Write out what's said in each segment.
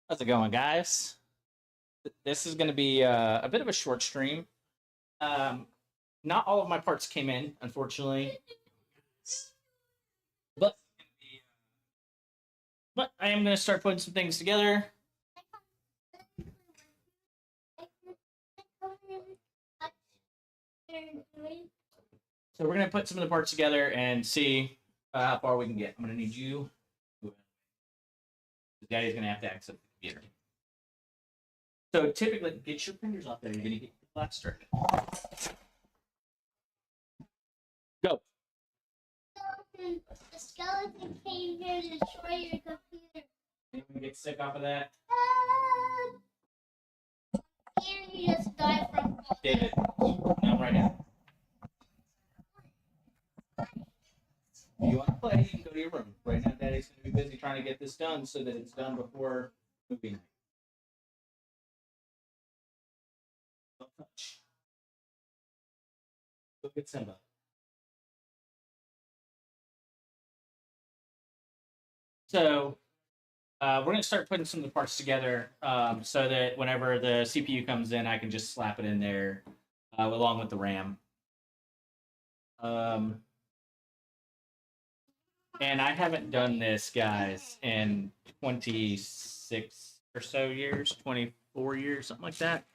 How's it going, guys? This is going to be a bit of a short stream. Um, Not all of my parts came in, unfortunately, but I am going to start putting some things together. So we're going to put some of the parts together and see how far we can get. I'm going to need you. Daddy's going to have to access the computer. So typically, get your fingers off there. You're going to get your blaster. Go. The skeleton came here to destroy your computer. Anyone get sick off of that? And you just died from David, no, right now. If you want to play, you can go to your room. Right now, Daddy's going to be busy trying to get this done so that it's done before movie night. Don't touch. Go get Simba. So, we're going to start putting some of the parts together so that whenever the CPU comes in, I can just slap it in there along with the RAM. And I haven't done this, guys, in 26 or so years, 24 years, something like that.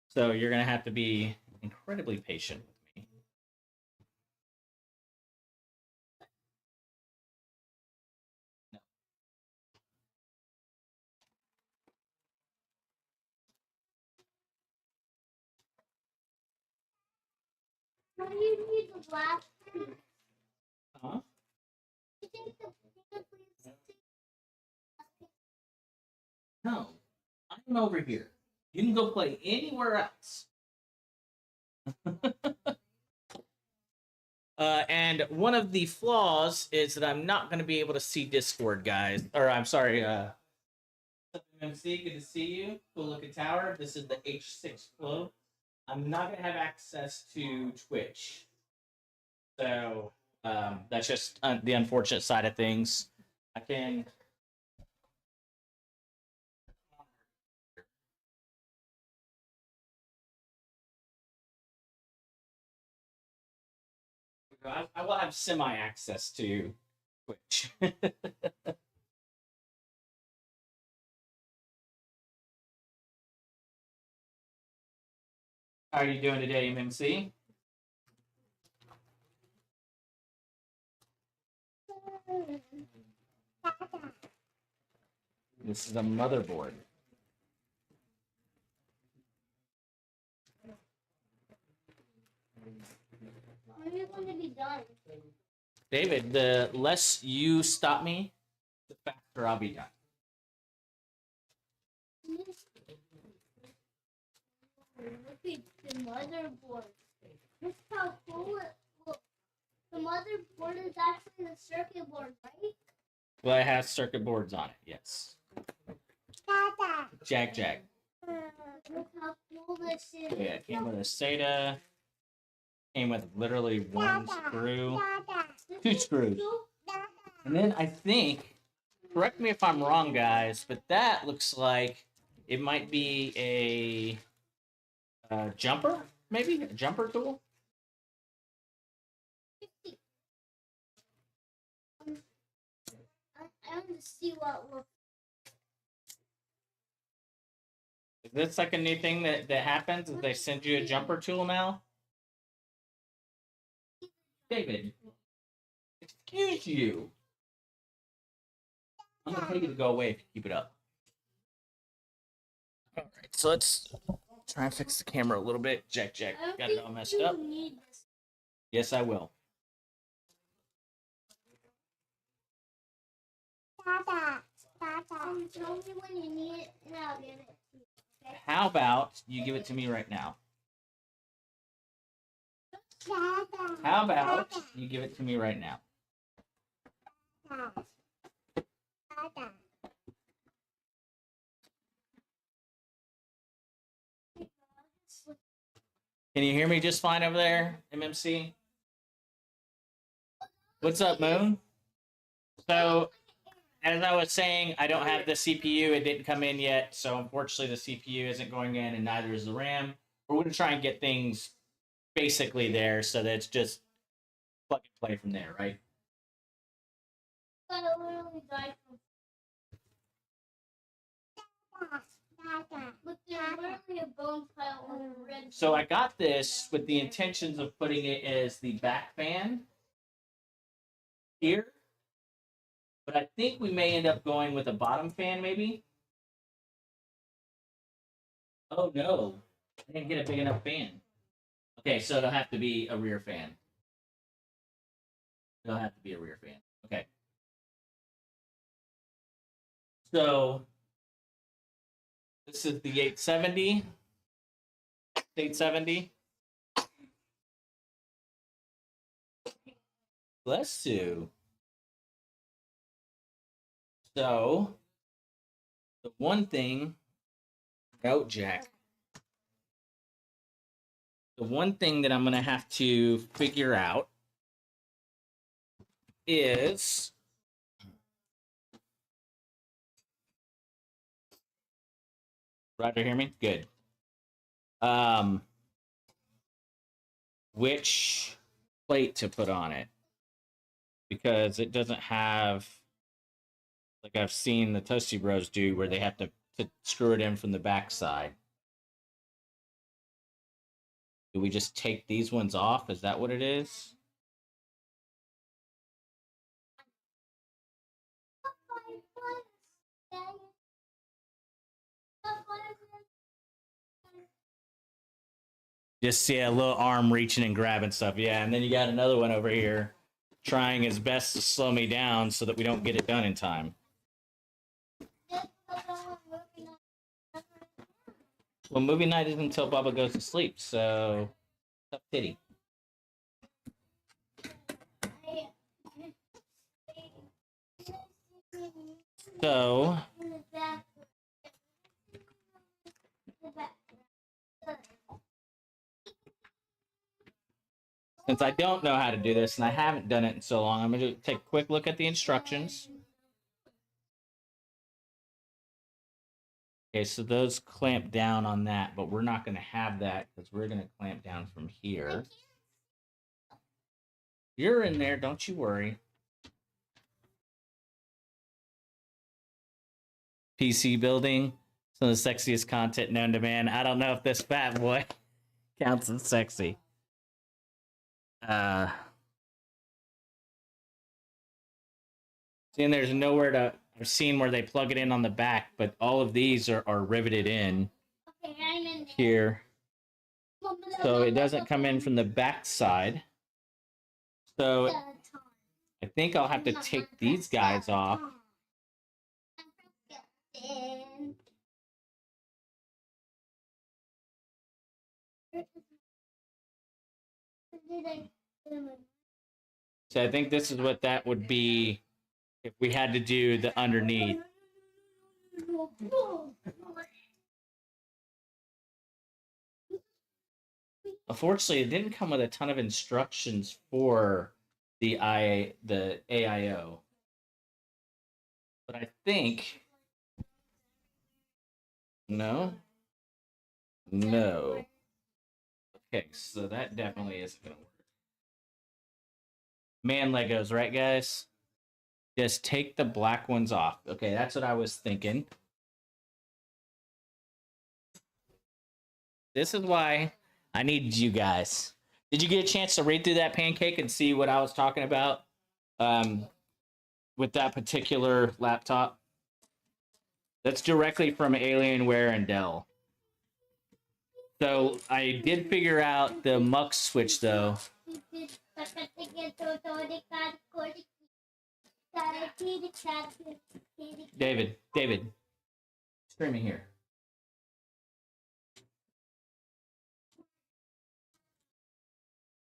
So you're going to have to be incredibly patient with me. No. What do you need the blaster? Huh? You think the No. I'm over here. You can go play anywhere else. And one of the flaws is that I'm not going to be able to see Discord, guys. Or I'm sorry, MC, good to see you. Cool looking tower. This is the H6 flow. I'm not going to have access to Twitch. So that's just the unfortunate side of things. I can... I will have semi-access to Twitch. How are you doing today, MMC? This is a motherboard. when are you going to be done? David, the less you stop me, the faster I'll be done. Look at the motherboard. Look how cool it looks. The motherboard is actually the circuit board, right? Well, it has circuit boards on it, yes. Jack. Look how cool this is. Yeah, it came with a SATA. Came with literally one screw. Two screws. And then I think, correct me if I'm wrong, guys, but that looks like it might be a jumper, maybe? A jumper tool? I want to see what looks. Is this like a new thing that happens? Is they send you a jumper tool now? David, excuse you. I'm going to tell you to go away if you keep it up. All right, so let's try and fix the camera a little bit. Jack, got it all messed up. Yes, I will. Tell me when you need it, and I'll give it to you. Okay? How about you give it to me right now? How about you give it to me right now? Can you hear me just fine over there, MMC? What's up, Moon? So as I was saying, I don't have the CPU. It didn't come in yet, so unfortunately the CPU isn't going in, and neither is the RAM. We're going to try and get things basically there, so that it's just plug and play from there, right? I literally died from. Look, there's literally a bone pile on the red. So I got this with the intentions of putting it as the back fan here, but I think we may end up going with a bottom fan, maybe. Oh no, I didn't get a big enough fan. Okay, so it'll have to be a rear fan. It'll have to be a rear fan. Okay. So this is the 870. 870. Bless you. So the one thing, note Jack. The one thing that I'm gonna have to figure out is Roger, hear me? Good. Which plate to put on it, because it doesn't have, like I've seen the Toasty Bros do, where they have to screw it in from the back side. Do we just take these ones off? Is that what it is? Just see a little arm reaching and grabbing stuff. Yeah, and then you got another one over here trying his best to slow me down so that we don't get it done in time. Well, movie night isn't until Bubba goes to sleep, so tough titty. So since I don't know how to do this and I haven't done it in so long, I'm going to take a quick look at the instructions. Okay, so those clamp down on that, but we're not going to have that because we're going to clamp down from here. You're in there, don't you worry. PC building, some of the sexiest content known to man. I don't know if this fat boy counts as sexy. Seeing there's nowhere to, I've seen where they plug it in on the back, but all of these are riveted in here. So it doesn't come in from the back side. So I think I'll have to take these guys off. So I think this is what that would be if we had to do the underneath. Unfortunately, it didn't come with a ton of instructions for the AIO. But I think no. Okay, so that definitely isn't gonna work. Man Legos, right, guys? Just take the black ones off. Okay, that's what I was thinking. This is why I needed you guys. Did you get a chance to read through that pancake and see what I was talking about with that particular laptop? That's directly from Alienware and Dell. So I did figure out the mux switch, though. David, streaming here.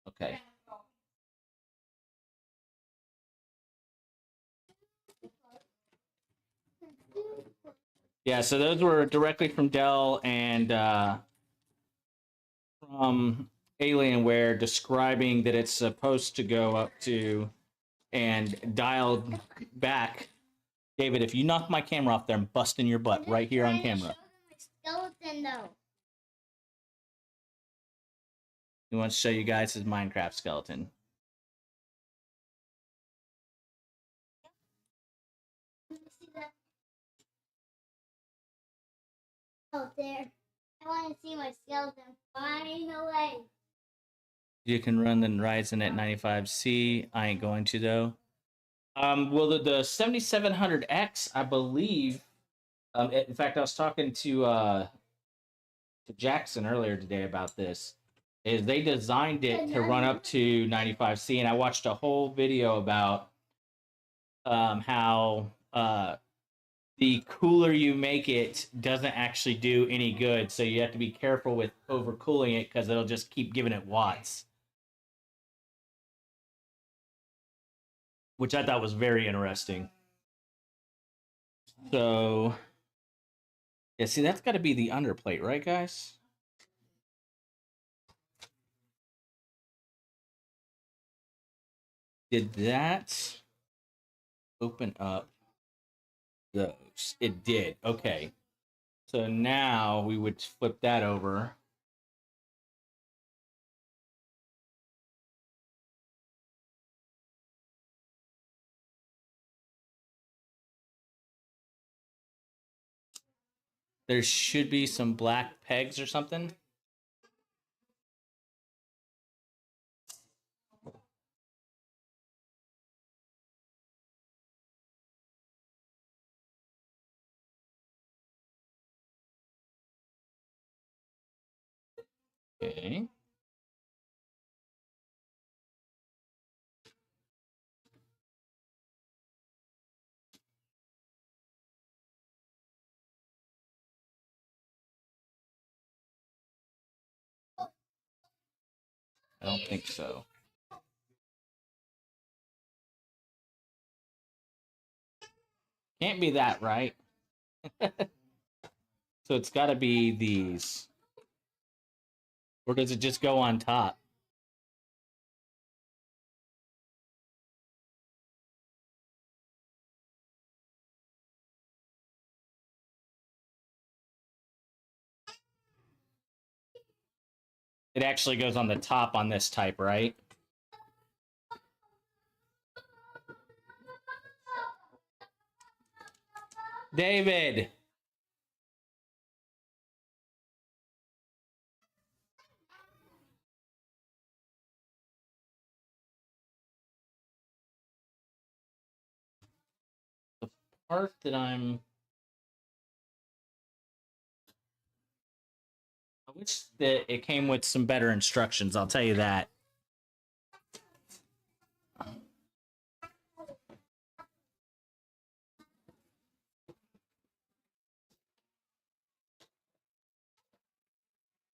Okay. Yeah, so those were directly from Dell and from Alienware, describing that it's supposed to go up to and dialed back. David, if you knock my camera off there, I'm busting your butt right here on camera. Show them my skeleton though. He wants to show you guys his Minecraft skeleton. Let me see that. Oh, there. I want to see my skeleton flying away. You can run the Ryzen at 95C. I ain't going to though. Well, the 7700X, I believe. In fact, I was talking to Jackson earlier today about this. Is they designed it to run up to 95C, and I watched a whole video about how the cooler you make it doesn't actually do any good. So you have to be careful with overcooling it because it'll just keep giving it watts. Which I thought was very interesting. So, yeah, see, that's got to be the underplate, right, guys? Did that open up those? It did. Okay. So now we would flip that over. There should be some black pegs or something. Okay. I don't think so. Can't be that, right? So it's got to be these. Or does it just go on top? It actually goes on the top on this type, right? David. The part that I wish that it came with some better instructions, I'll tell you that.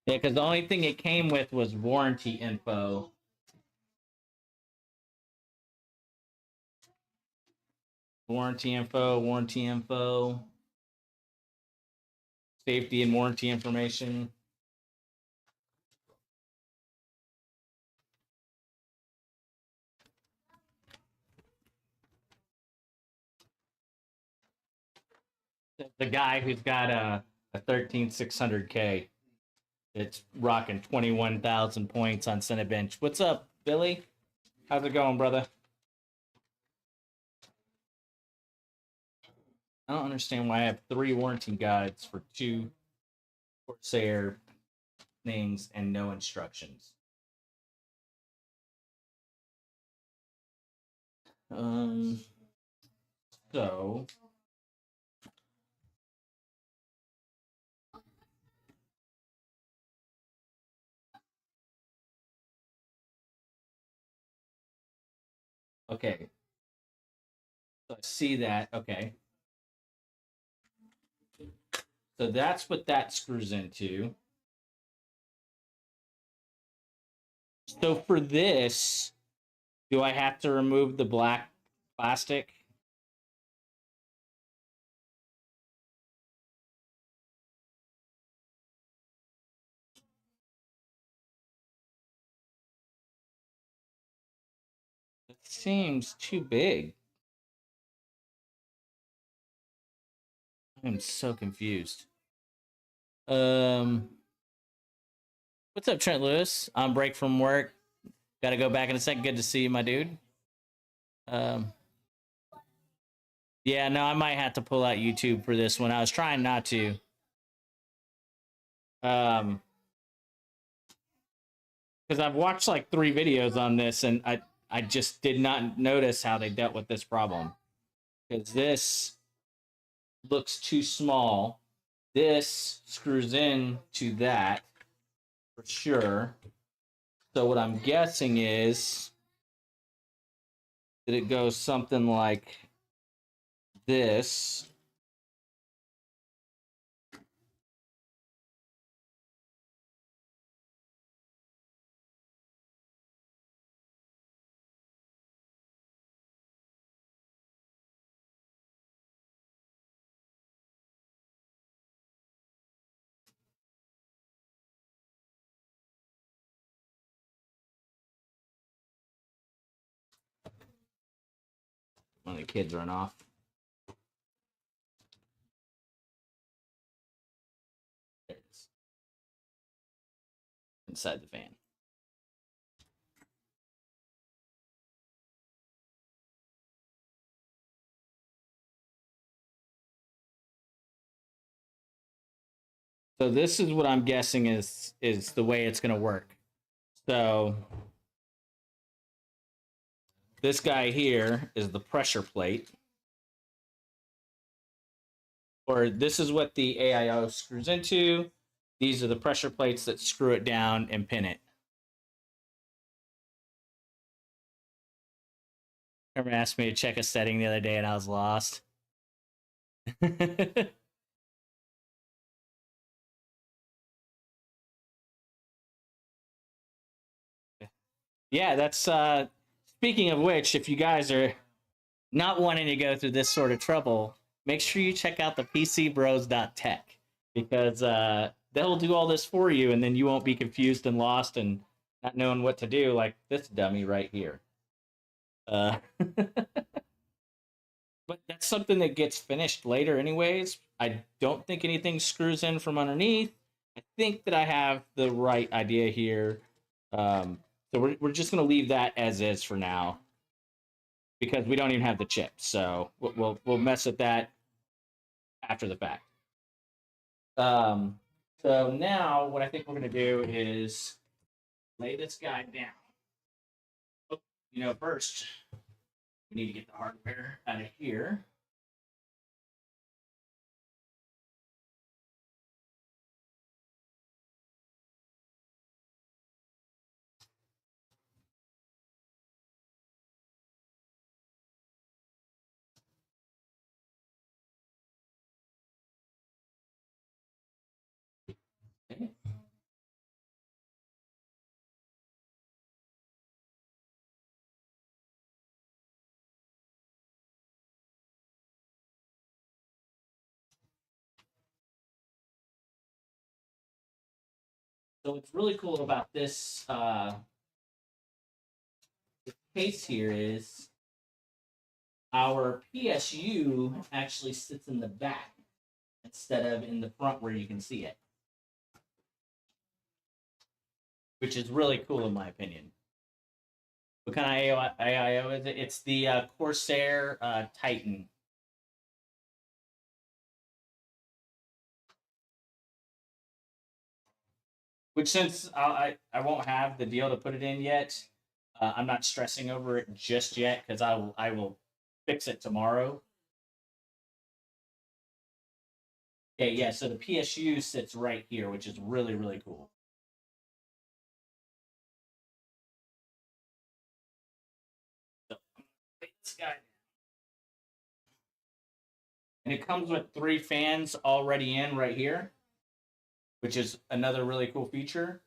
Yeah, because the only thing it came with was warranty info. Warranty info, safety and warranty information. The guy who's got a 13600K, it's rocking 21,000 points on Cinebench. What's up, Billy? How's it going, brother? I don't understand why I have 3 warranty guides for 2 Corsair things and no instructions. So okay. So I see that. Okay. So that's what that screws into. So for this, do I have to remove the black plastic? It seems too big. I'm so confused. What's up, Trent Lewis? On break from work. Got to go back in a second. Good to see you, my dude. Yeah, no, I might have to pull out YouTube for this one. I was trying not to. Because I've watched like 3 videos on this, and I just did not notice how they dealt with this problem. Because this looks too small. This screws in to that for sure. So what I'm guessing is that it goes something like this. One of the kids run off. There it is. Inside the fan. So this is what I'm guessing is the way it's going to work. So this guy here is the pressure plate. Or this is what the AIO screws into. These are the pressure plates that screw it down and pin it. Remember asked me to check a setting the other day and I was lost. Yeah, that's speaking of which, if you guys are not wanting to go through this sort of trouble, make sure you check out the PCBros.tech because they'll do all this for you and then you won't be confused and lost and not knowing what to do like this dummy right here. But that's something that gets finished later anyways. I don't think anything screws in from underneath. I think that I have the right idea here. So we're just going to leave that as is for now because we don't even have the chip. So we'll mess with that after the fact. So now what I think we're going to do is lay this guy down. Oh, first we need to get the hardware out of here. Okay. So what's really cool about this case here is our PSU actually sits in the back instead of in the front where you can see it, which is really cool in my opinion. What kind of AIO is it? It's the Corsair Titan. Which since I won't have the deal to put it in yet, I'm not stressing over it just yet because I will fix it tomorrow. Okay, yeah. So the PSU sits right here, which is really really cool. So this guy, and it comes with 3 fans already in right here, which is another really cool feature.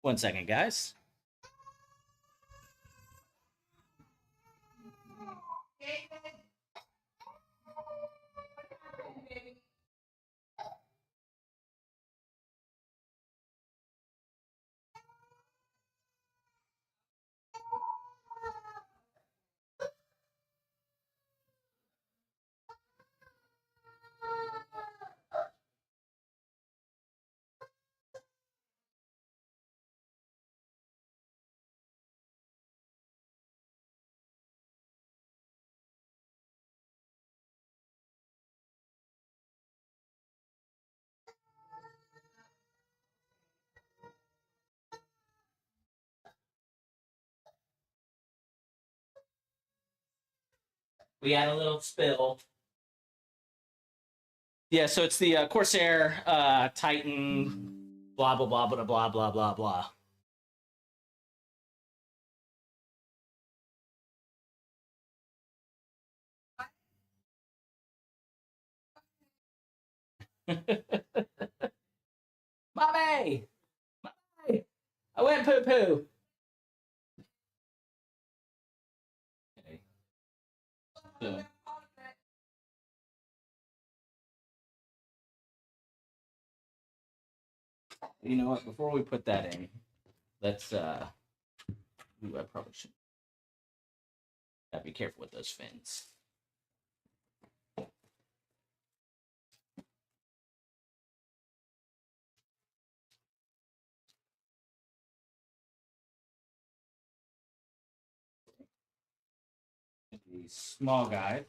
One second, guys. We had a little spill. Yeah, so it's the Corsair Titan, blah blah blah blah blah blah blah blah. Mommy, mommy, I went poo poo. Okay. So, you know what? Before we put that in, let's ooh, I probably should. Gotta be careful with those fins. These small guys.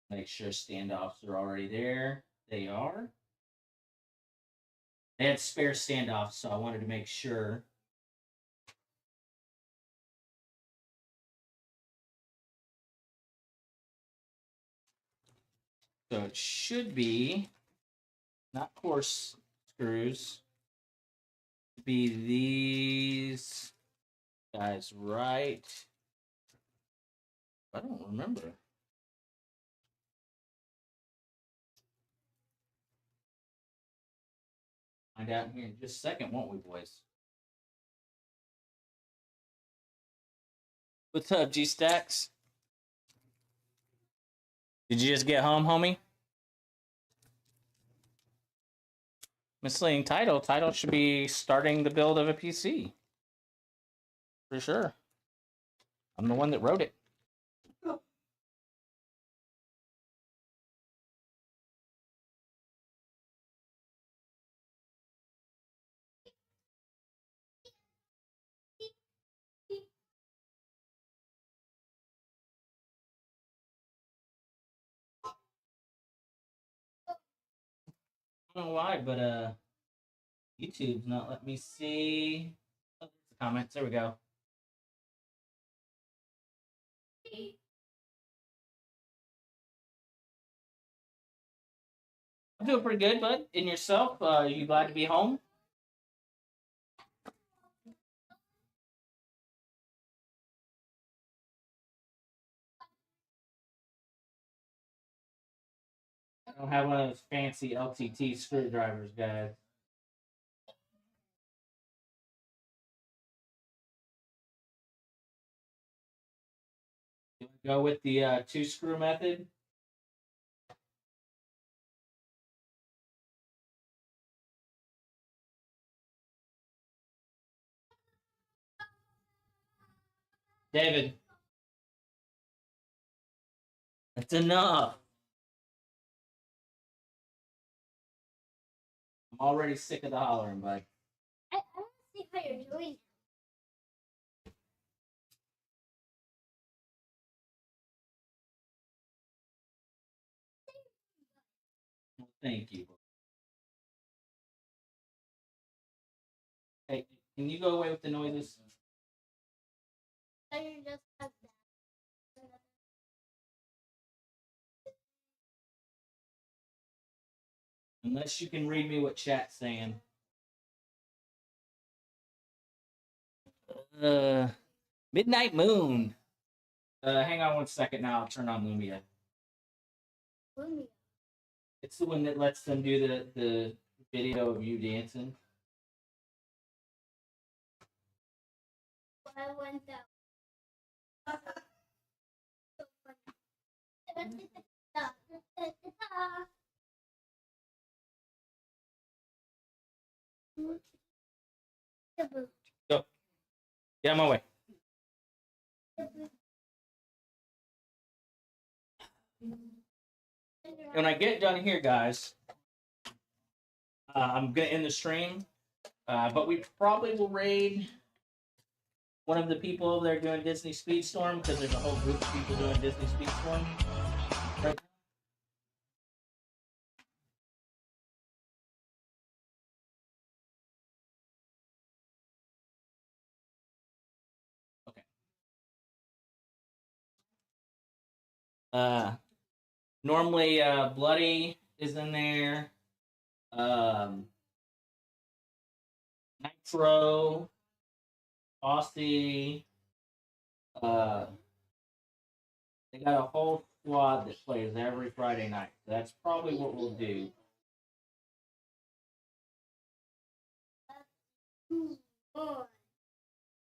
Make sure standoffs are already there. They are. They had spare standoffs, so I wanted to make sure. So it should be not coarse screws. Be these guys right. I don't remember. Find out here in just a second, won't we, boys? What's up, G Stacks? Did you just get home, homie? Misleading title. Title should be starting the build of a PC. For sure. I'm the one that wrote it. I don't know why, but YouTube's not letting me see. Oh, the comments. There we go. I'm doing pretty good, bud. And yourself? You glad to be home? I don't have one of those fancy LTT screwdrivers, guys. Go with the two screw method. David, that's enough. I'm already sick of the hollering, bud. I want to see how you're doing. Well, thank you. Hey, can you go away with the noises? So you just have that. Unless you can read me what chat's saying. Uh, Midnight Moon. Hang on one second now. I'll turn on Lumia. Lumia. It's the one that lets them do the video of you dancing. I went out. So funny. Go. Get on my way. When I get done here, guys, I'm gonna end the stream. But we probably will raid one of the people over there doing Disney Speedstorm because there's a whole group of people doing Disney Speedstorm. Right Normally, Bloody is in there. Um, Nitro, Aussie. Uh, they got a whole squad that plays every Friday night. That's probably what we'll do.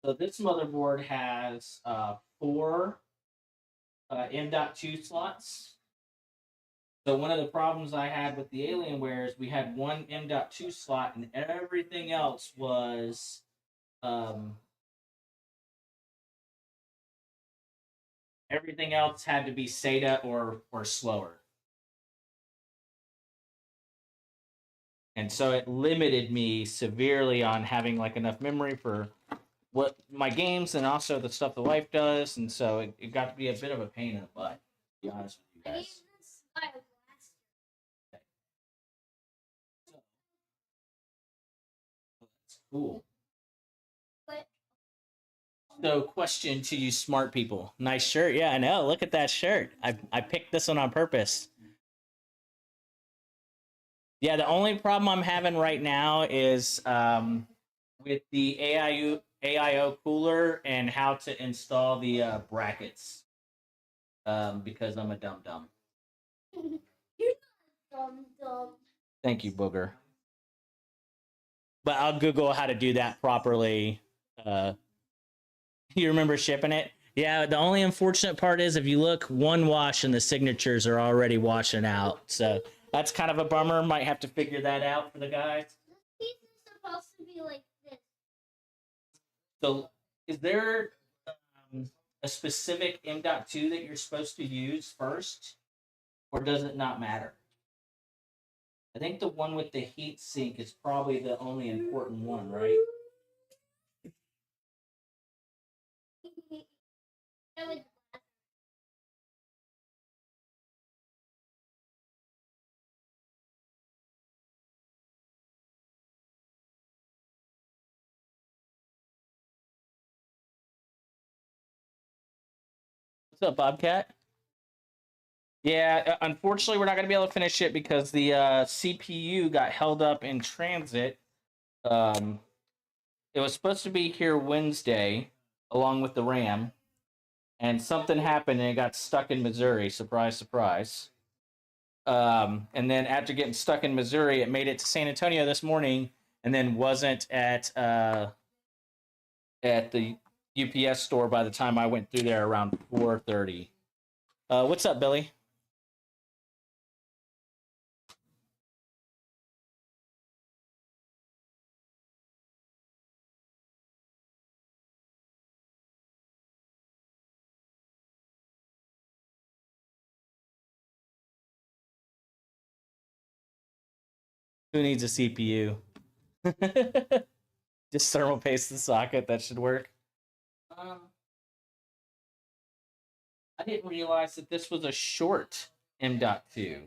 So this motherboard has four M.2 slots. So one of the problems I had with the Alienware is we had one M.2 slot and everything else was everything else had to be SATA or slower. And so it limited me severely on having like enough memory for what my games and also the stuff the wife does, and so it got to be a bit of a pain in the butt, to be honest with you guys. That's cool. So, question to you smart people. Nice shirt. Yeah, I know. Look at that shirt. I picked this one on purpose. Yeah, the only problem I'm having right now is with the AIO cooler and how to install the brackets because I'm a dumb dumb. You're not dumb. Thank you, Booger. But I'll Google how to do that properly. You remember shipping it? Yeah, the only unfortunate part is if you look one wash and the signatures are already washing out. So that's kind of a bummer. Might have to figure that out for the guys. This piece is supposed to be like this. So is there a specific M.2 that you're supposed to use first? Or does it not matter? I think the one with the heat sink is probably the only important one, right? What's up, Bobcat? Yeah, unfortunately, we're not going to be able to finish it because the CPU got held up in transit. Um, it was supposed to be here Wednesday, along with the RAM, and something happened and it got stuck in Missouri. Surprise, surprise. And then after getting stuck in Missouri, it made it to San Antonio this morning, and then wasn't at the UPS store by the time I went through there around 4:30. What's up, Billy? Who needs a CPU? Just thermal paste the socket. That should work. I didn't realize that this was a short M.2.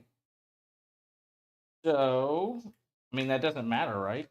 So, I mean, that doesn't matter, right?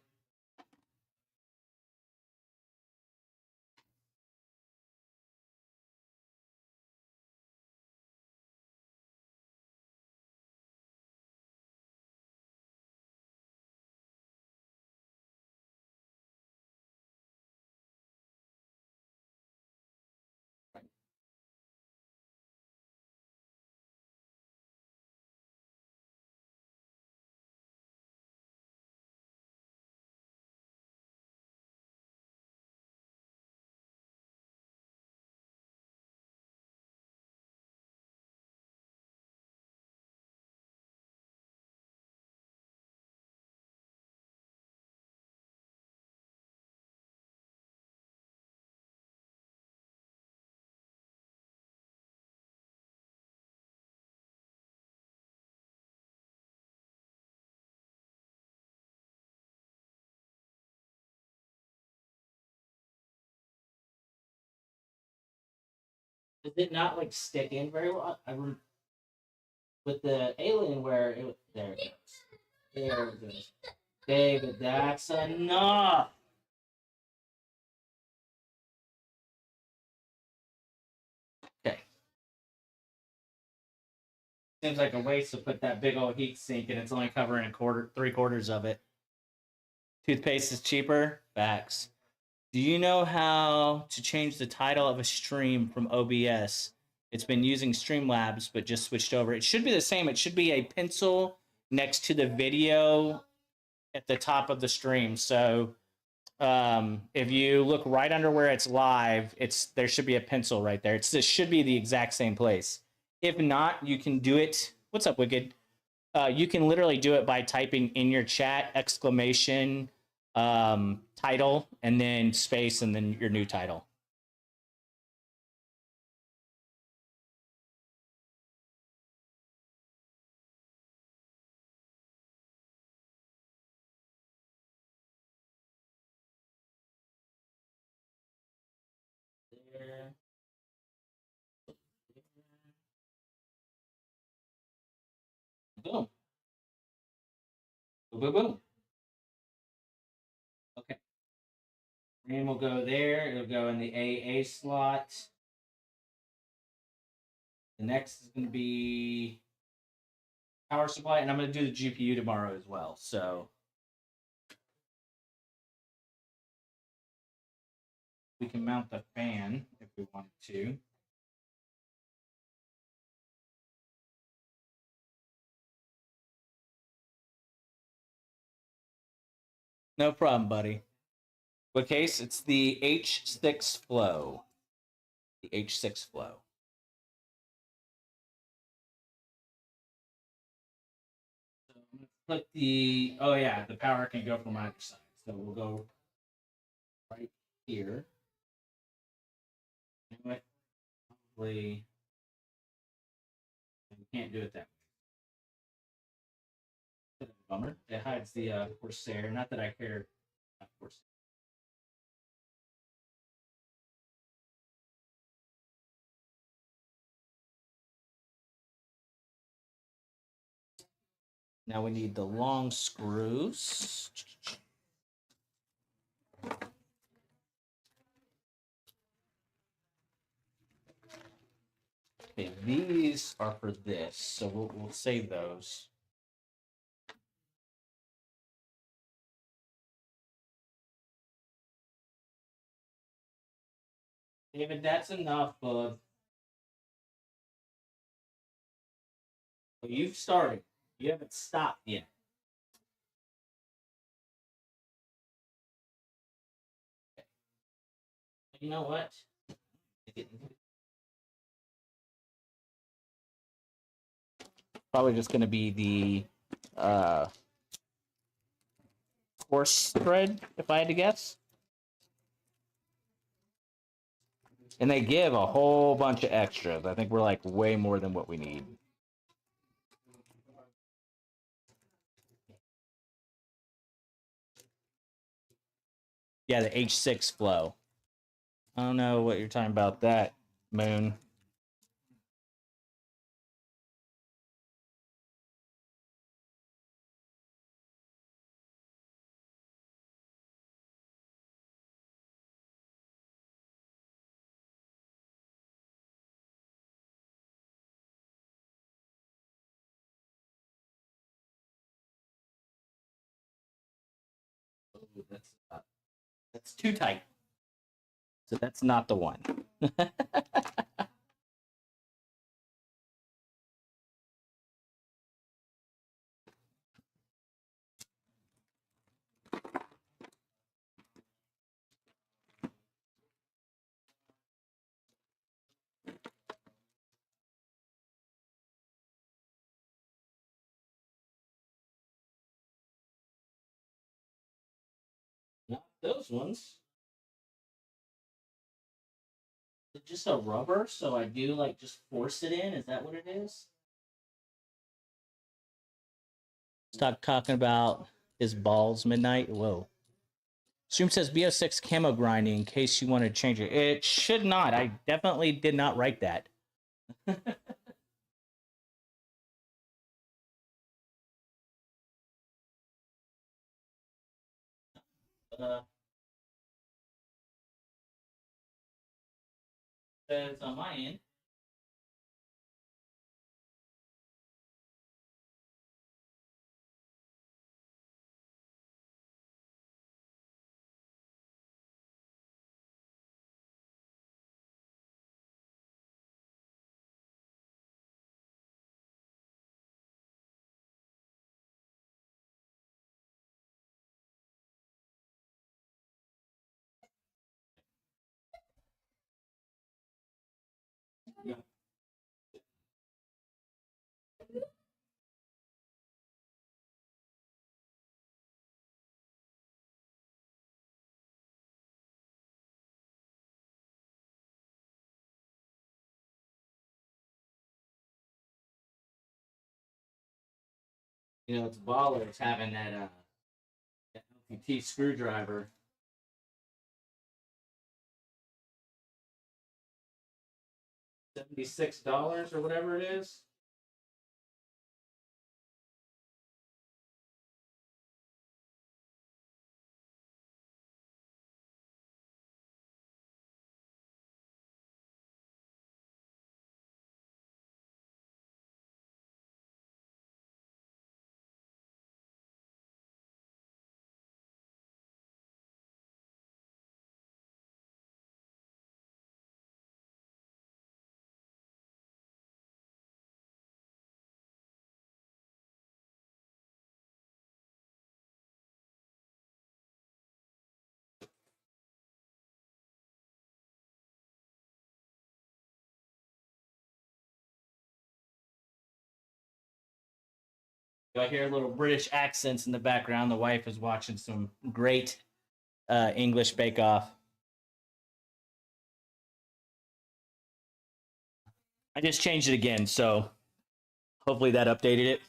Does it not like stick in very well? With the Alienware, there it goes. There it goes. David, that's enough. Okay. Seems like a waste to put that big old heat sink and it's only covering three quarters of it. Toothpaste is cheaper. Facts. Do you know how to change the title of a stream from OBS? It's been using Streamlabs, but just switched over. It should be the same. It should be a pencil next to the video at the top of the stream. So if you look right under where it's live, there should be a pencil right there. It should be the exact same place. If not, you can do it. What's up, Wicked? You can literally do it by typing in your chat exclamation title and then space and then your new title. There. Boom. Boom, boom, boom. Okay. Rain will go there. It'll go in the AA slot. The next is going to be power supply, and I'm going to do the GPU tomorrow as well. So we can mount the fan if we wanted to. No problem, buddy. What case? It's the H6 Flow. The H6 Flow. So I'm going to put the, oh yeah, the power can go from either side. So we'll go right here. Anyway, probably, we can't do it that way. Bummer. It hides the Corsair. Not that I care. Of course. Now we need the long screws. Okay, these are for this, so we'll save those. David, that's enough, bud. Well, you've started. You haven't stopped yet. Okay. You know what? Probably just going to be the course thread, if I had to guess. And they give a whole bunch of extras. I think we're like way more than what we need. Yeah, the H6 Flow. I don't know what you're talking about that, Moon. Ooh, that's too tight. So that's not the one. Not those ones. It's just a rubber, so I do like just force it in. Is that what it is? Stop talking about his balls midnight. Whoa. Stream says Bo6 camo grinding in case you want to change it. It should not. I definitely did not write that. Says on my end. You know, it's ballers having that LTT screwdriver. $76 or whatever it is. I hear little British accents in the background. The wife is watching some great English Bake Off. I just changed it again, so hopefully that updated it.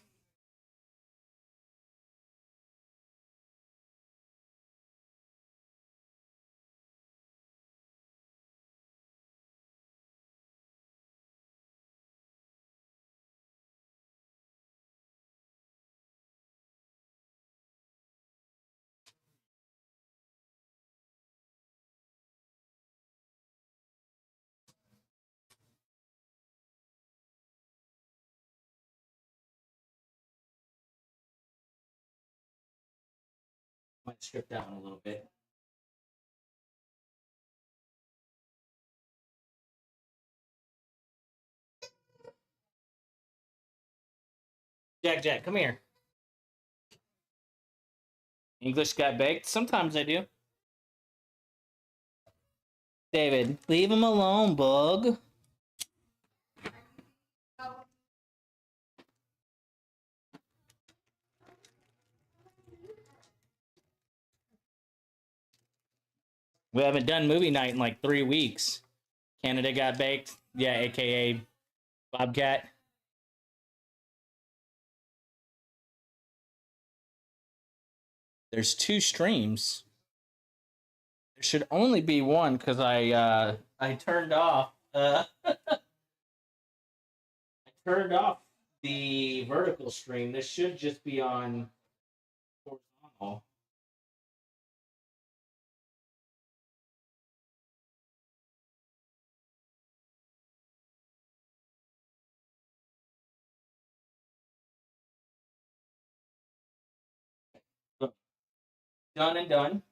Might strip that one a little bit. Jack, come here. English got baked? Sometimes I do. David, leave him alone, bug. We haven't done movie night in like 3 weeks. Canada got baked. Yeah, aka Bobcat. There's 2 streams. There should only be one because I turned off I turned off the vertical stream. This should just be on horizontal. Done and done.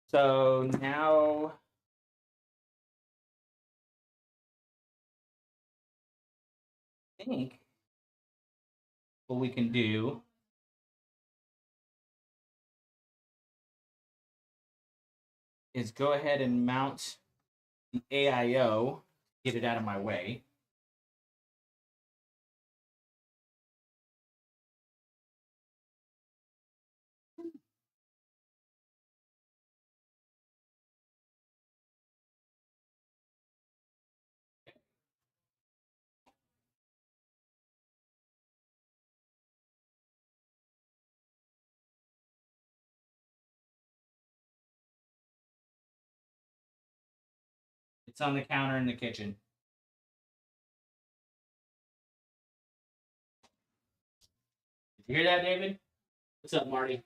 So now I think what we can do is go ahead and mount the AIO, get it out of my way. It's on the counter in the kitchen. Did you hear that, David? What's up, Marty?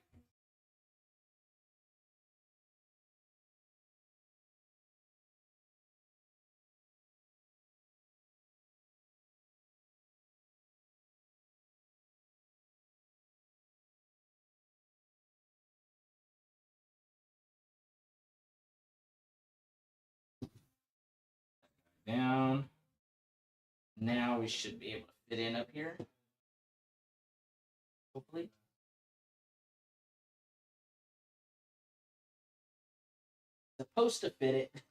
Down. Now we should be able to fit in up here. Hopefully. Supposed to fit it.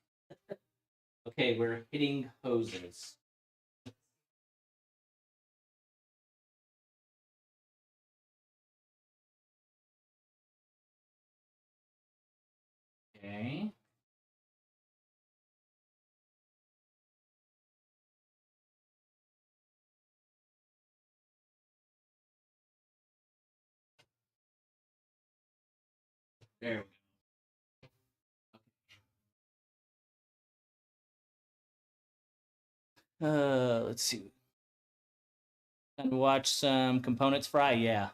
Okay, we're hitting hoses. Okay. There we go. Let's see. And watch some components fry. Yeah.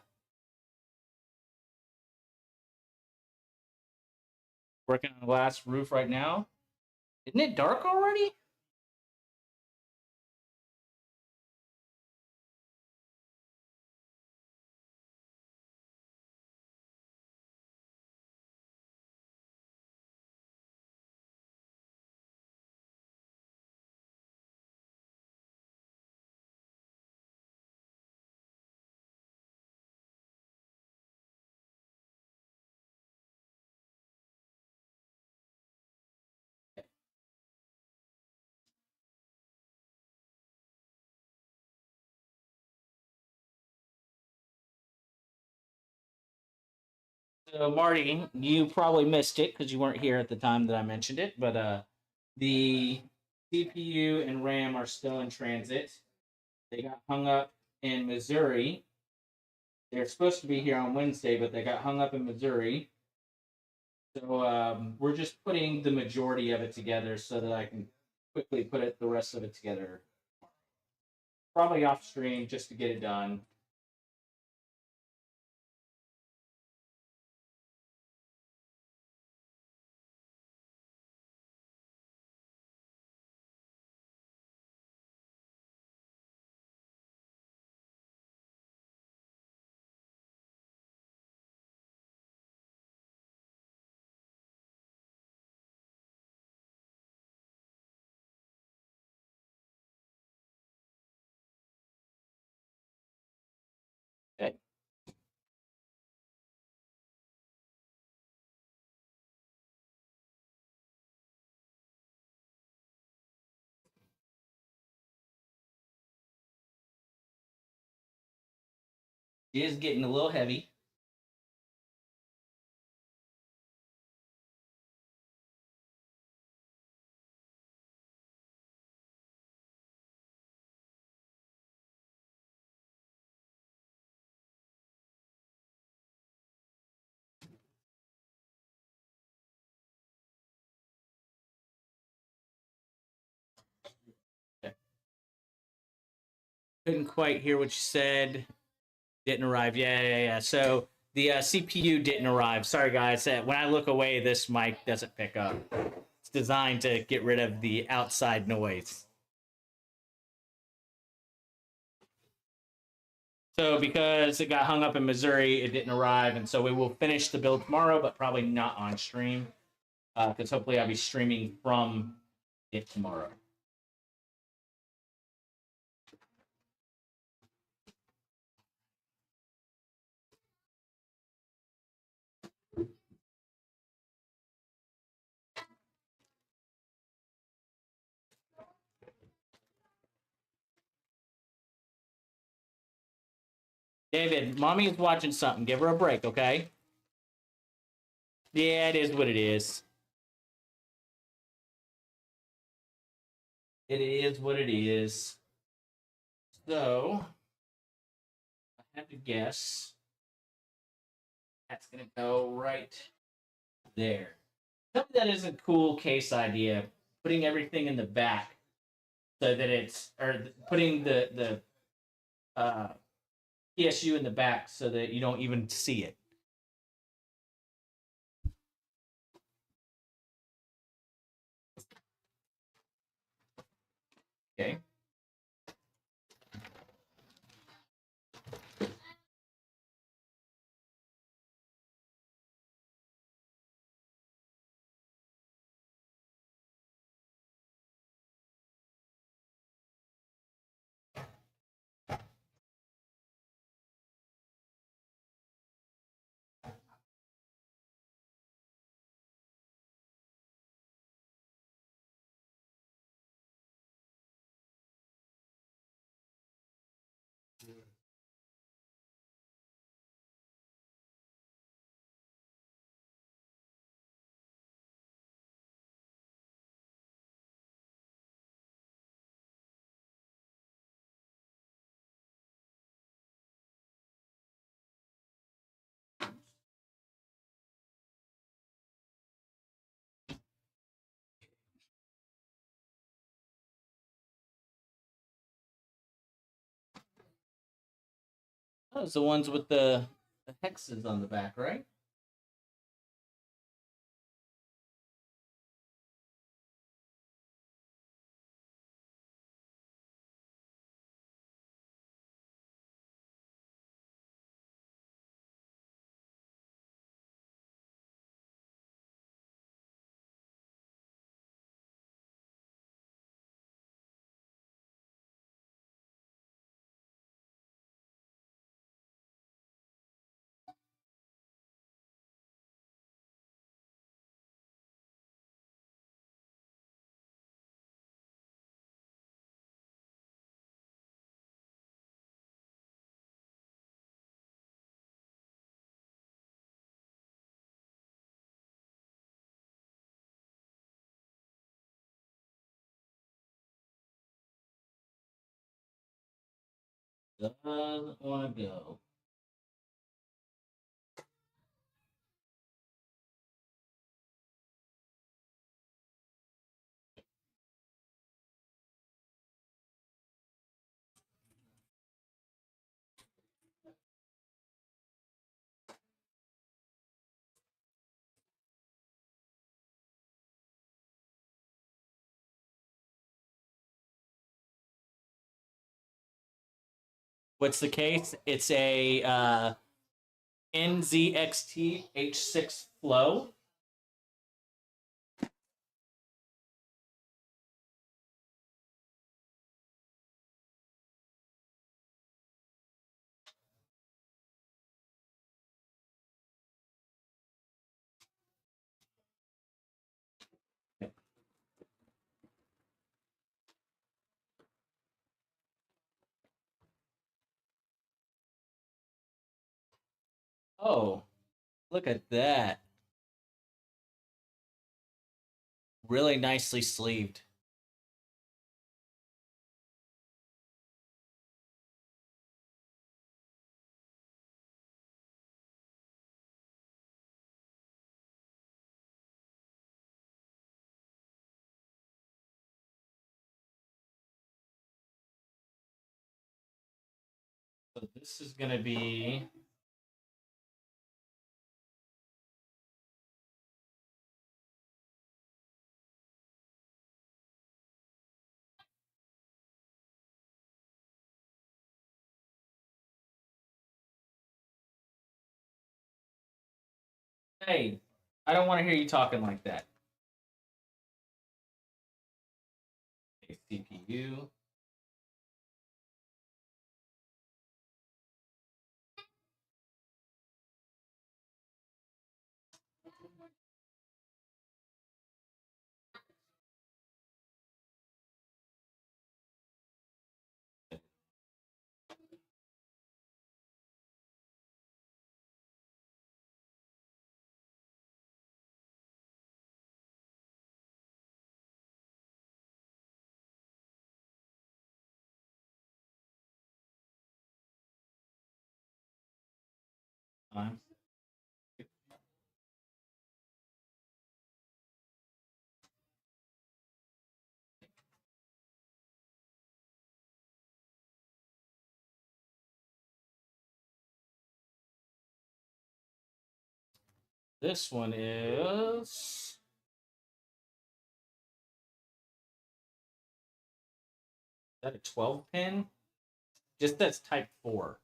Working on the glass roof right now. Isn't it dark already? So Marty, you probably missed it because you weren't here at the time that I mentioned it, but the CPU and RAM are still in transit. They got hung up in Missouri. They're supposed to be here on Wednesday, but they got hung up in Missouri. So we're just putting the majority of it together so that I can quickly put the rest of it together. Probably off stream just to get it done. Okay. It is getting a little heavy. Okay. Couldn't quite hear what you said. Didn't arrive. Yeah. So the CPU didn't arrive. Sorry, guys. When I look away, this mic doesn't pick up. It's designed to get rid of the outside noise. So because it got hung up in Missouri, it didn't arrive, and so we will finish the build tomorrow, but probably not on stream, because hopefully I'll be streaming from it tomorrow. David, mommy is watching something. Give her a break, okay? Yeah, it is what it is. It is what it is. So, I have to guess. That's gonna go right there. Tell me that is a cool case idea. Putting everything in the back so that it's, or putting the PSU in the back so that you don't even see it. Okay. Those the ones with the hexes on the back, right? Doesn't want to go. What's the case? It's a NZXT H6 Flow. Oh, look at that. Really nicely sleeved. So this is going to be hey, I don't want to hear you talking like that. Okay, CPU. Time. This one is that a 12 pin? Just that's type 4.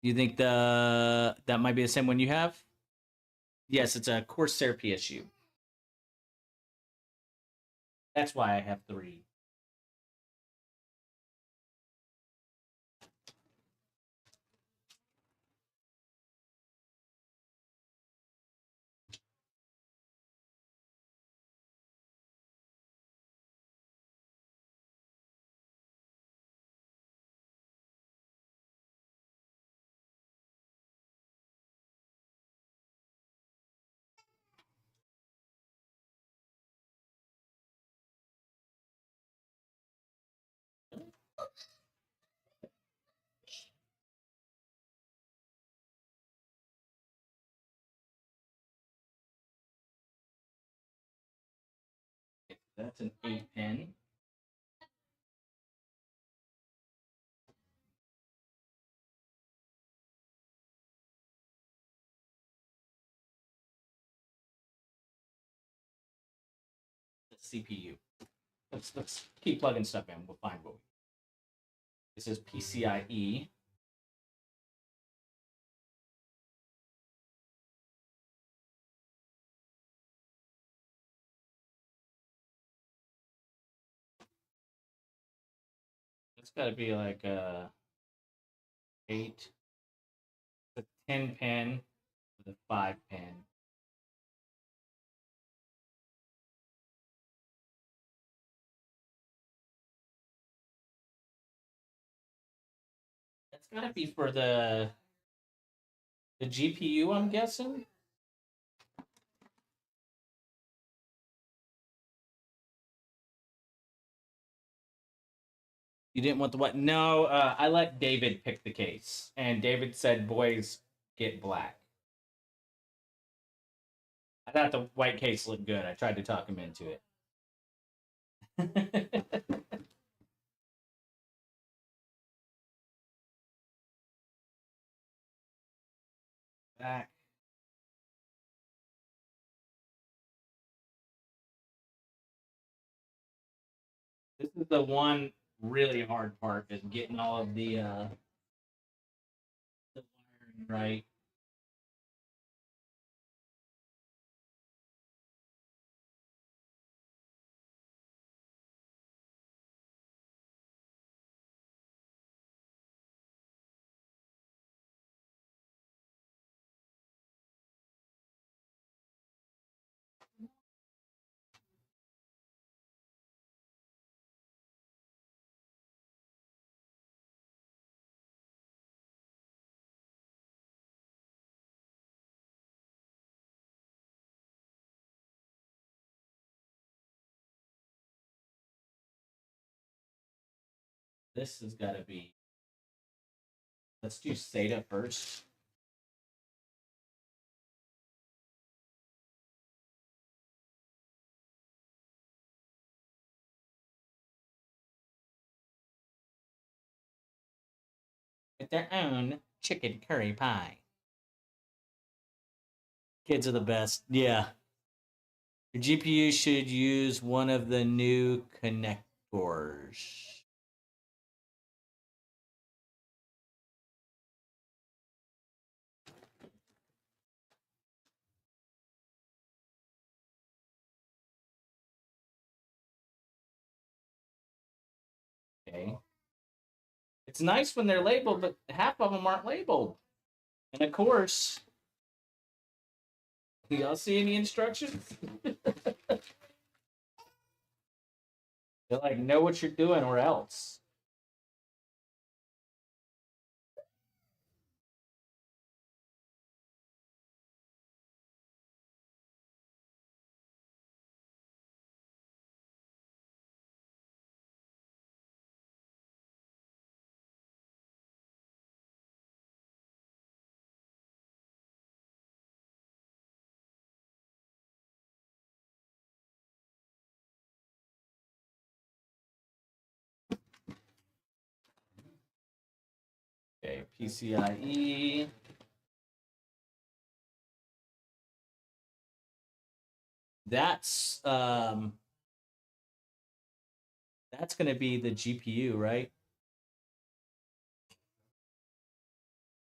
You think the that might be the same one you have? Yes, it's a Corsair PSU. That's why I have 3. That's an 8 pin. CPU. Let's keep plugging stuff in. We'll find what we. This is PCIe. It's got to be like a 8, a 10 pin with a 5 pin. That's got to be for the GPU, I'm guessing. You didn't want the what? No, I let David pick the case, and David said, "Boys, get black." I thought the white case looked good. I tried to talk him into it. Back. This is the one really hard part is getting all of the wiring right. This has got to be. Let's do SATA first. With their own chicken curry pie. Kids are the best. Yeah. Your GPU should use one of the new connectors. Okay. It's nice when they're labeled, but half of them aren't labeled. And of course, y'all see any instructions? They're like, know what you're doing or else. Okay, PCIe. That's that's gonna be the GPU, right?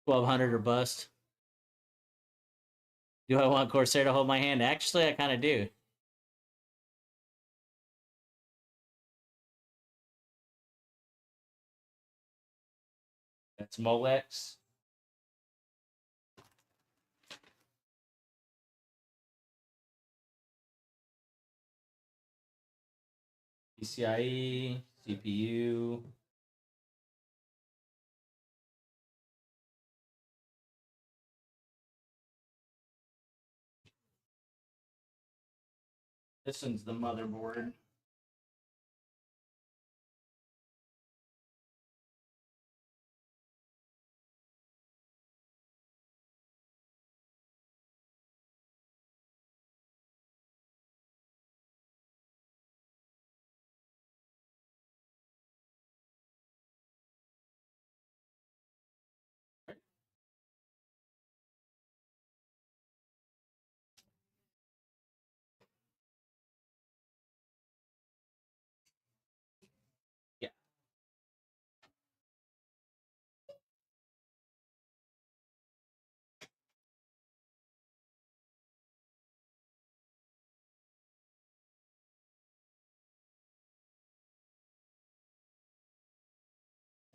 1200 or bust. Do I want Corsair to hold my hand? Actually, I kind of do. That's Molex. PCIe, CPU. This one's the motherboard.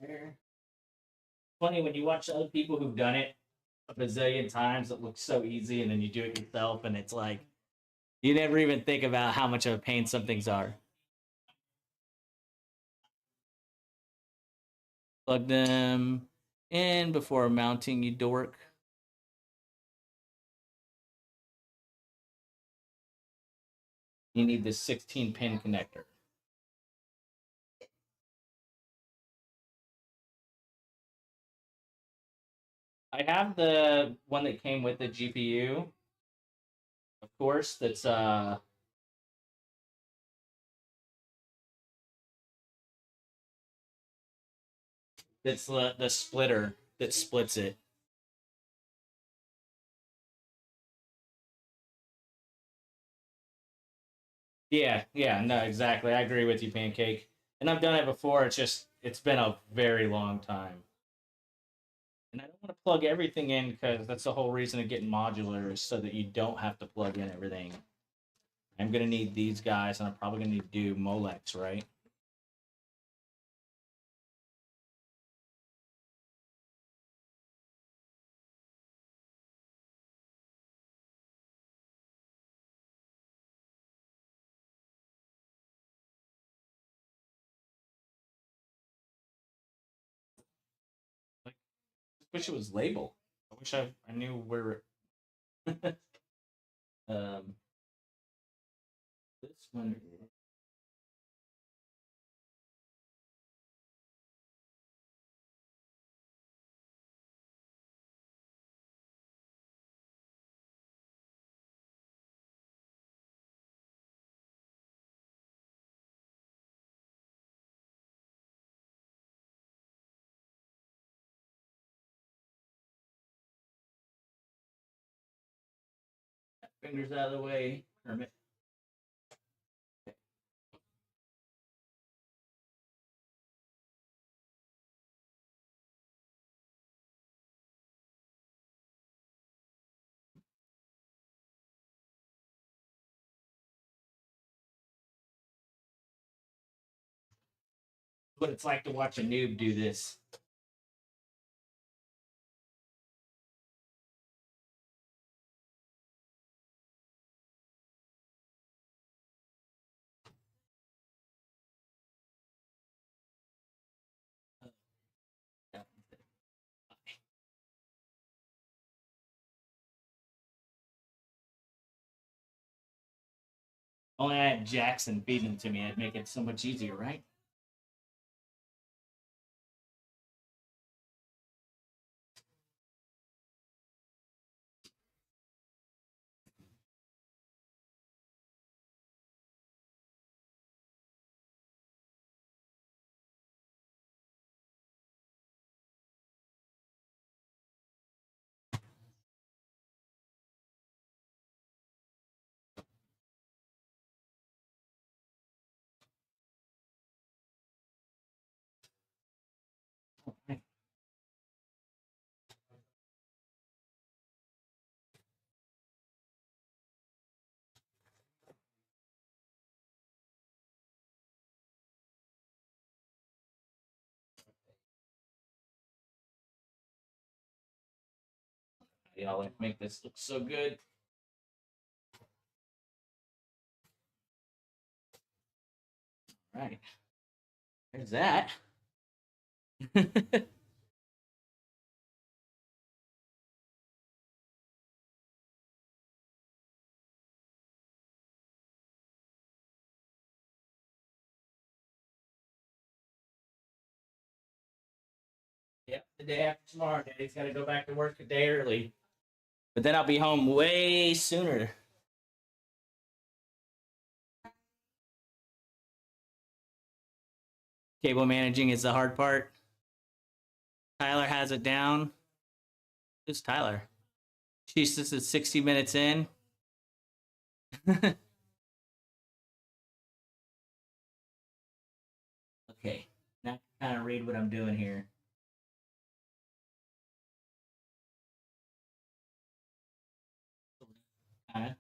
there. Funny when you watch other people who've done it a bazillion times, it looks so easy, and then you do it yourself, and it's like you never even think about how much of a pain some things are. Plug them in before mounting, you dork. You need this 16 pin connector. I have the one that came with the GPU, of course, that's the splitter that splits it. Yeah, yeah, no, exactly. I agree with you, Pancake. And I've done it before. It's been a very long time. And I don't want to plug everything in because that's the whole reason of getting modular is so that you don't have to plug in everything. I'm gonna need these guys, and I'm probably gonna need to do Molex, right? Like, I wish it was labeled. I wish I knew where. um, this one. Fingers out of the way, Kermit. What it's like to watch a noob do this. Only I had Jackson feeding them to me, it'd make it so much easier, right? Y'all like make this look so good. All right. There's that. Yep, the day after tomorrow, Daddy's got to go back to work a day early. But then I'll be home way sooner. Cable managing is the hard part. Tyler has it down. Who's Tyler? She's just at 60 minutes in. Okay, now I can kind of read what I'm doing here. Kind of.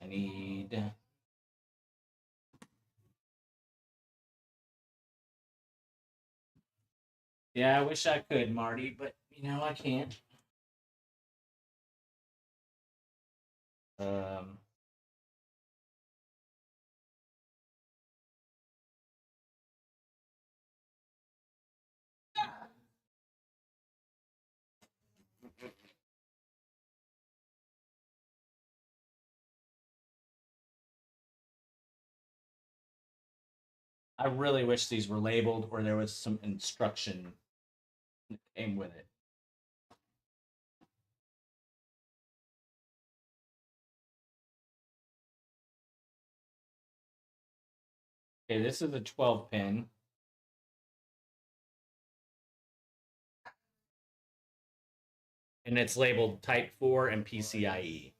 I need... Yeah, I wish I could, Marty, but, I can't. Um... I really wish these were labeled or there was some instruction that came with it. Okay, this is a 12 pin. And it's labeled Type 4 and PCIe.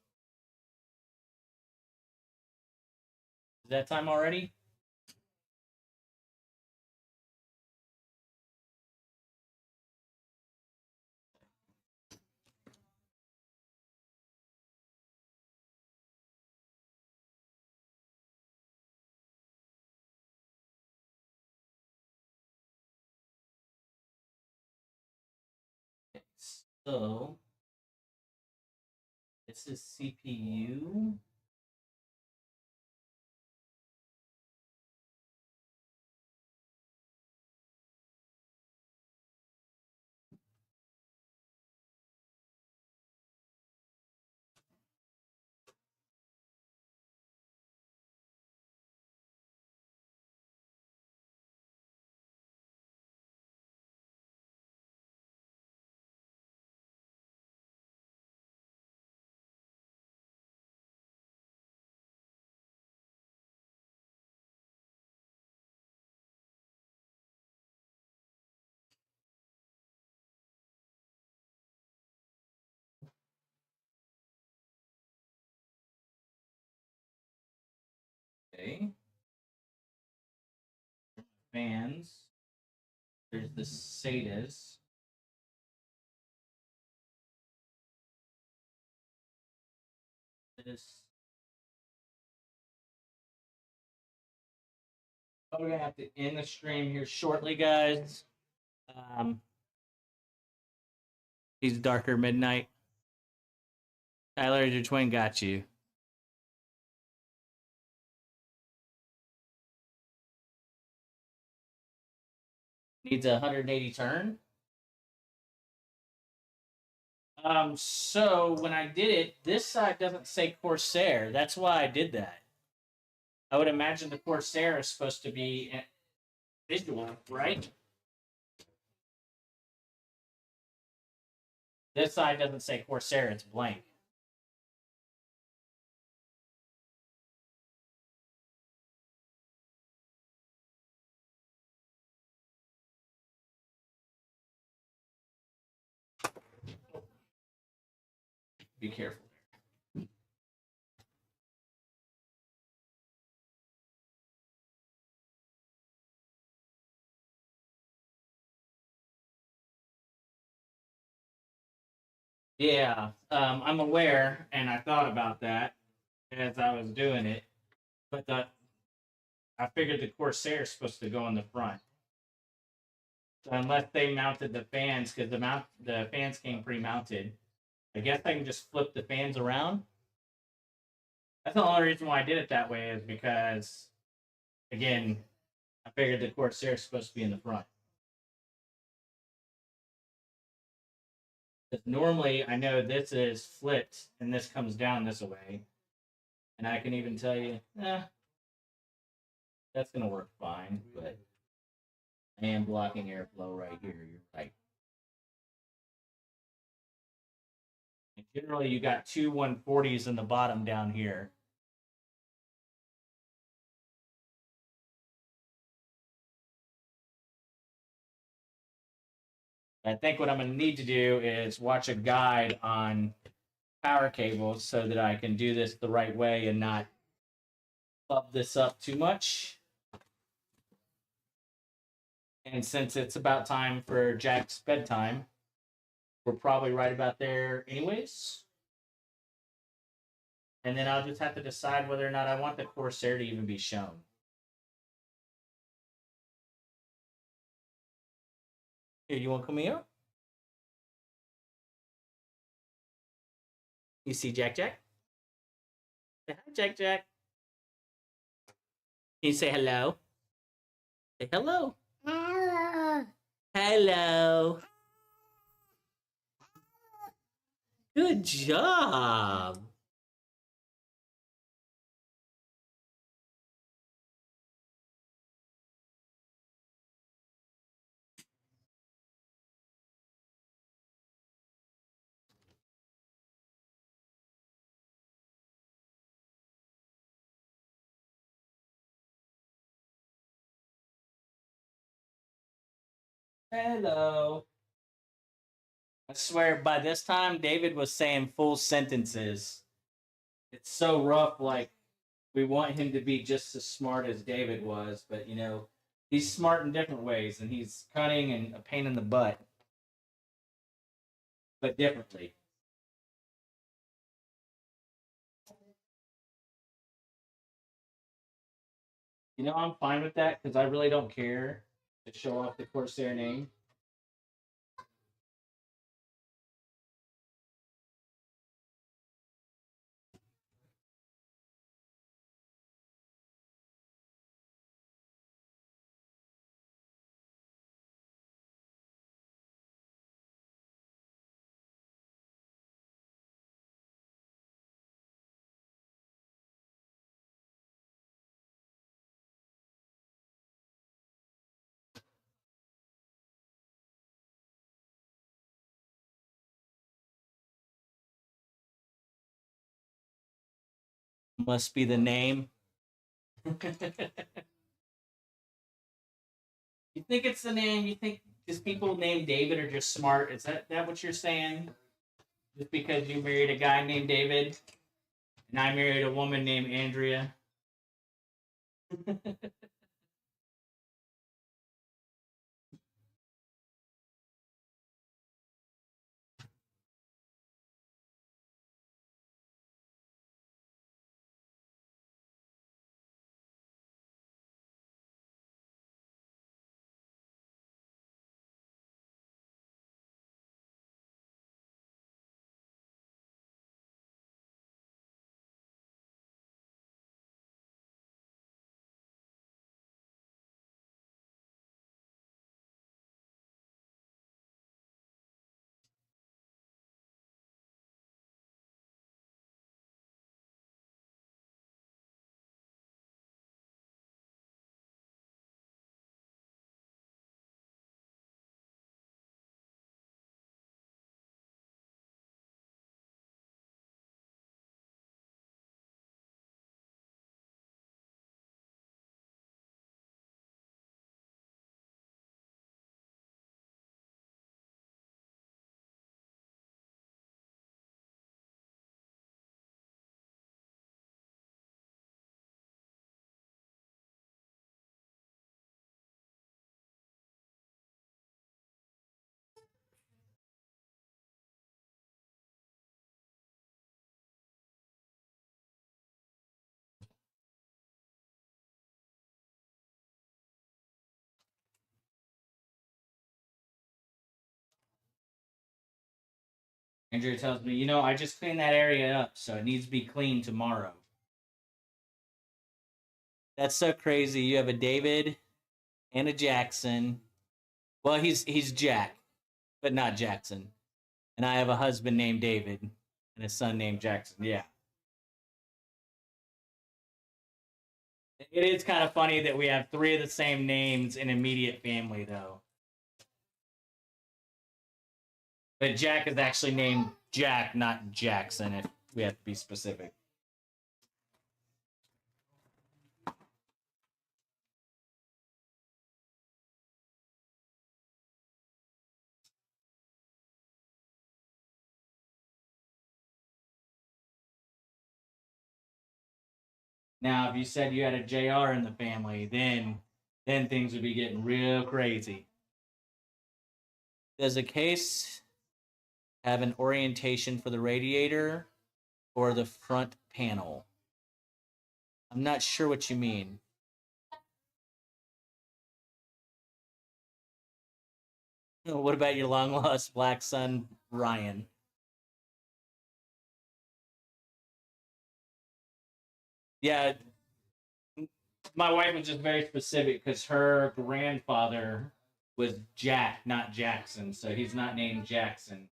Is that time already? So, this is CPU. Okay. Fans. There's the SATAs. This. Oh, we're gonna have to end the stream here shortly, guys. Um, he's darker midnight. Tyler, your twin got you. Needs a 180 turn. So when I did it, this side doesn't say Corsair. That's why I did that. I would imagine the Corsair is supposed to be visual, right? This side doesn't say Corsair, it's blank. Be careful. Yeah, I'm aware, and I thought about that as I was doing it, but I figured the Corsair is supposed to go in the front. So unless they mounted the fans, because the fans came pre-mounted, I guess I can just flip the fans around. That's the only reason why I did it that way is because, again, I figured the Corsair is supposed to be in the front. Because normally I know this is flipped and this comes down this way. And I can even tell you, that's going to work fine. But I am blocking airflow right here. You're right. And generally, you got two 140s in the bottom down here. I think what I'm going to need to do is watch a guide on power cables so that I can do this the right way and not bub this up too much. And since it's about time for Jack's bedtime, we're probably right about there anyways. And then I'll just have to decide whether or not I want the Corsair to even be shown. Here, you want to come here? You see Jack Jack? Say hi, Jack Jack. Can you say hello? Say hello. Hello. Hello. Good job. Hello. I swear, by this time, David was saying full sentences. It's so rough. Like, we want him to be just as smart as David was, but he's smart in different ways, and he's cunning and a pain in the butt, but differently. I'm fine with that because I really don't care to show off the Corsair name. Must be the name. You think it's the name? You think just people named David are just smart? Is that what you're saying? Just because you married a guy named David and I married a woman named Andrea? Andrea tells me, I just cleaned that area up, so it needs to be cleaned tomorrow. That's so crazy. You have a David and a Jackson. Well, he's Jack, but not Jackson. And I have a husband named David and a son named Jackson. Yeah. It is kind of funny that we have three of the same names in immediate family, though. But Jack is actually named Jack, not Jackson, if we have to be specific. Now, if you said you had a JR in the family, then things would be getting real crazy. Does a case have an orientation for the radiator, or the front panel? I'm not sure what you mean. What about your long lost black son, Ryan? Yeah, my wife was just very specific because her grandfather was Jack, not Jackson, so he's not named Jackson.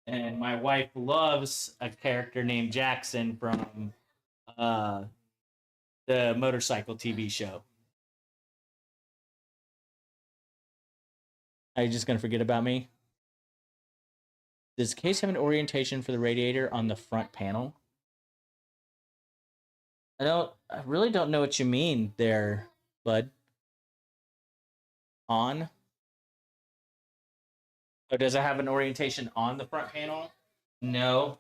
And my wife loves a character named Jackson from uh, the motorcycle TV show. Are you just gonna forget about me? Does the case have an orientation for the radiator on the front panel? I really don't know what you mean there, bud. On? Oh, does it have an orientation on the front panel? No,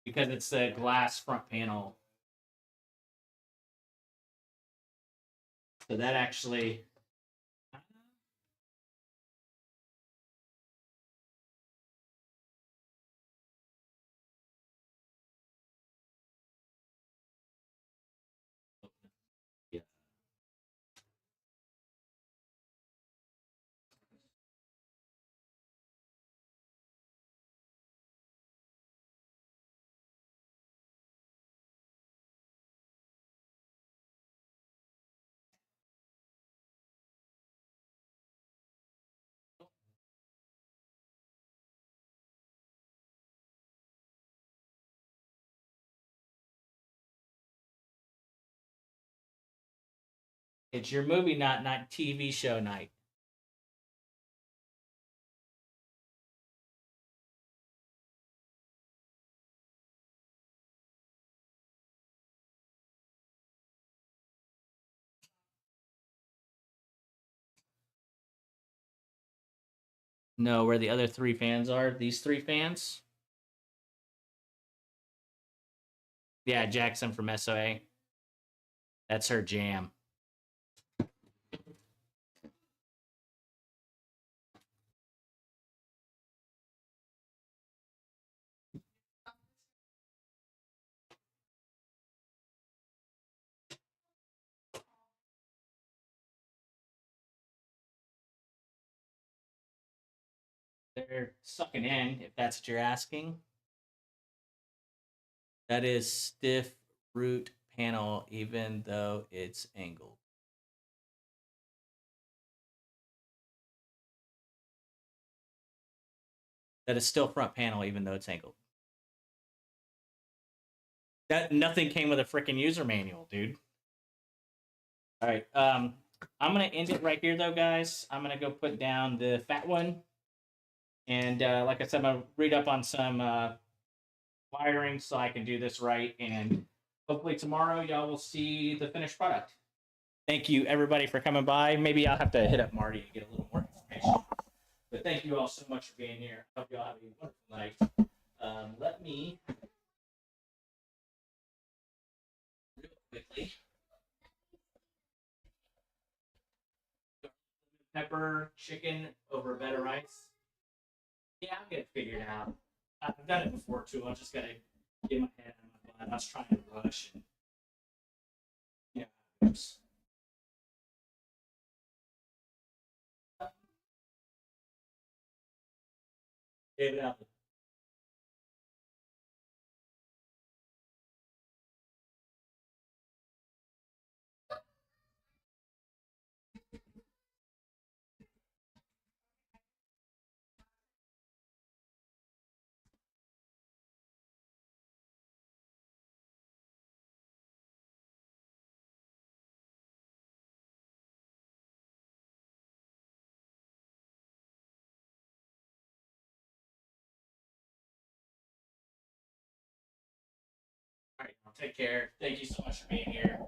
because it's a glass front panel. So that actually. Yeah. It's your movie night, not TV show night. No, where the other three fans are. These three fans. Yeah, Jackson from SOA. That's her jam. They're sucking in, if that's what you're asking. That is stiff root panel, even though it's angled. That is still front panel, even though it's angled. That nothing came with a freaking user manual, dude. All right. I'm gonna end it right here, though, guys. I'm gonna go put down the fat one, and like I said, I'm gonna read up on some wiring so I can do this right, and hopefully tomorrow y'all will see the finished product. Thank you, everybody, for coming by. Maybe I'll have to hit up Marty to get a little more information. But thank you all so much for being here. Hope you all have a wonderful night. Let me real quickly pepper chicken over better rice. Yeah, I'll get it figured out. I've done it before too. I just gotta get my head out of my butt. I was trying to rush and yeah, oops. David Apple. All right, take care. Thank you so much for being here.